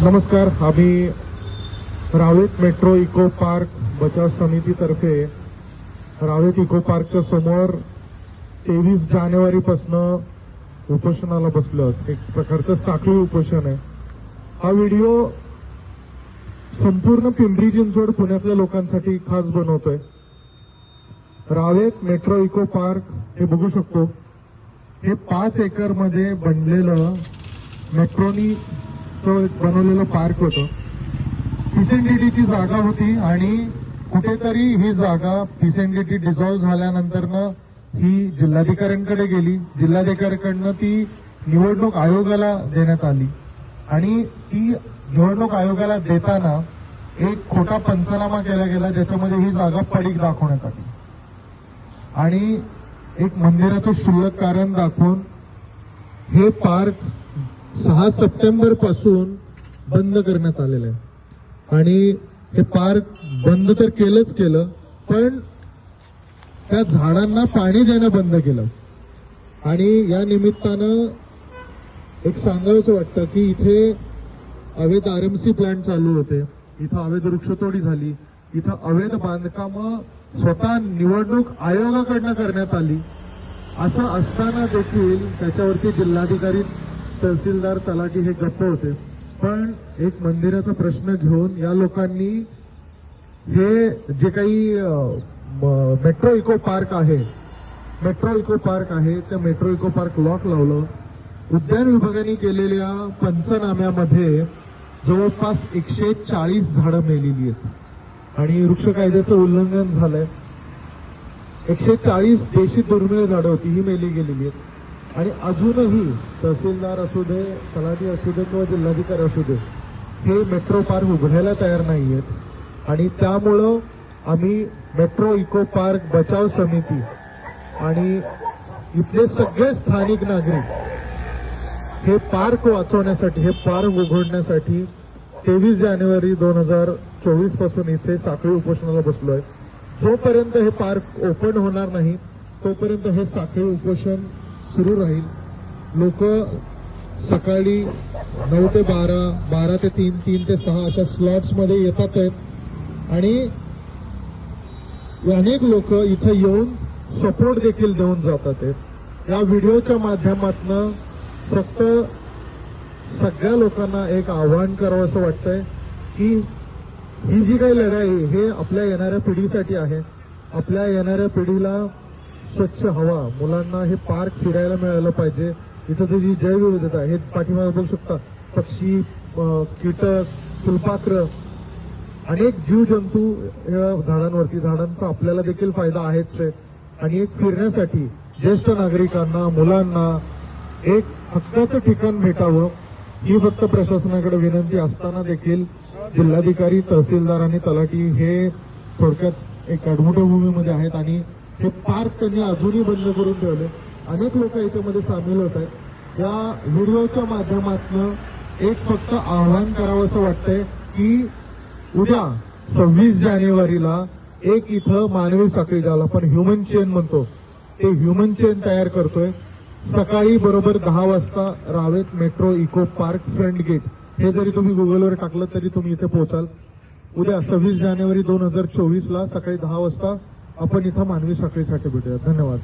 नमस्कार. आम्ही Ravet metro eco park बचाव समितीतर्फे रावेत इको पार्कच्या समोर 23 जानेवारीपासून उपोषणाला बसलो आहोत. एक प्रकारचं साखळी उपोषण आहे. हा व्हिडिओ संपूर्ण पिंपरी चिंचवड पुण्यातल्या लोकांसाठी खास बनवतोय. रावेत मेट्रो इको पार्क हे बघू शकतो. हे 5 एकरमध्ये बनलेलं मेट्रोनी बनवलेलं पार्क होतं. पीसीएनडीटीची जागा होती आणि कुठेतरी ही जागा पीसीएनडीटी डिझॉल्व्ह झाल्यानंतरनं ही जिल्हाधिकाऱ्यांकडे गेली. जिल्हाधिकाऱ्यांकडनं ती निवडणूक आयोगाला देण्यात आली आणि ती निवडणूक आयोगाला देताना एक खोटा पंचनामा केला गेला, ज्याच्यामध्ये ही जागा पडीक दाखवण्यात आली आणि एक मंदिराचं क्षुल्लक कारण दाखवून हे पार्क 6 सप्टेंबर पासून बंद करण्यात आलेलं आहे. आणि हे पार्क बंद तर केलंच केलं, पण त्या झाडांना पाणी देणं बंद केलं. आणि या निमित्तानं एक सांगावंसं वाटतं की इथे अवैध आरएमसी प्लांट चालू होते, इथं अवैध वृक्षतोडी झाली, इथं अवैध बांधकामं स्वतः निवडणूक आयोगाकडनं करण्यात आली. असं असताना देखील त्याच्यावरती जिल्हाधिकारी, तहसीलदार, तलाठी हे गप्प होते. पण एक मंदिराचा प्रश्न घेऊन या लोकांनी हे जे काही मेट्रो इको पार्क आहे त्या मेट्रो इको पार्क लॉक लावलं. उद्यान विभागाने केलेल्या पंचनाम्यामध्ये जवळपास 140 झाडं मेलेली आहेत आणि वृक्ष कायद्याचं उल्लंघन झालंय. 140 देशी दुर्मिळ झाडं होती, ही मेली गेलेली आहेत. आणि अजूनही तहसीलदार असू दे, तलाठी असू दे किंवा जिल्हाधिकारी असू दे, हे मेट्रो पार्क उघडायला तयार नाहीयेत. आणि त्यामुळं आम्ही मेट्रो इको पार्क बचाव समिती आणि इथले सगळे स्थानिक नागरिक हे पार्क वाचवण्यासाठी, हे पार्क उघडण्यासाठी 23 जानेवारी 2024 पासून इथे साखळी उपोषणाला बसलोय. जोपर्यंत हे पार्क ओपन होणार नाही तोपर्यंत हे साखळी उपोषण सुरू राहील. लोक सकाळी 9 ते 12, 12 ते 3, 3 ते 6 अशा स्लॉट्समध्ये येतात आहेत आणि अनेक लोक इथं येऊन सपोर्ट देखील देऊन जातात आहेत. या व्हिडिओच्या माध्यमातून फक्त सगळ्या लोकांना एक आव्हान करावं असं वाटतंय की ही जी काही लढाई हे आपल्या येणाऱ्या पिढीसाठी आहे. आपल्या येणाऱ्या पिढीला स्वच्छ हवा, मुलांना हे पार्क फिरायला मिळालं पाहिजे. इथं त्याची जैवविविधता, हे पाठीमागे बघू शकता, पक्षी, कीटक, फुलपाखरं, अनेक जीवजंतू या झाडांवरती. झाडांचा आपल्याला देखील फायदा आहेच आहे. आणि एक फिरण्यासाठी ज्येष्ठ नागरिकांना, मुलांना एक हक्काचं ठिकाण भेटावं ही फक्त प्रशासनाकडे विनंती असताना देखील जिल्हाधिकारी, तहसीलदार आणि तलाठी हे थोडक्यात एक अडमुठ्या भूमीमध्ये आहेत आणि हे पार्क त्यांनी अजूनही बंद करून ठेवले. अनेक लोक याच्यामध्ये सामील होत आहेत. या व्हिडिओच्या माध्यमातून एक फक्त आव्हान करावं असं वाटतंय की उद्या 26 जानेवारीला एक इथं मानवी साखळी, ज्याला आपण ह्युमन चेन म्हणतो, ते ह्युमन चेन तयार करतोय. सकाळी बरोबर 10 वाजता Ravet metro eco park front gate, हे जरी तुम्ही गुगलवर टाकलं तरी तुम्ही इथे पोहोचाल. उद्या 26 जानेवारी 2024 ला सकाळी 10 वाजता आपण इथं मानवी साखळीसाठी भेटूया. धन्यवाद.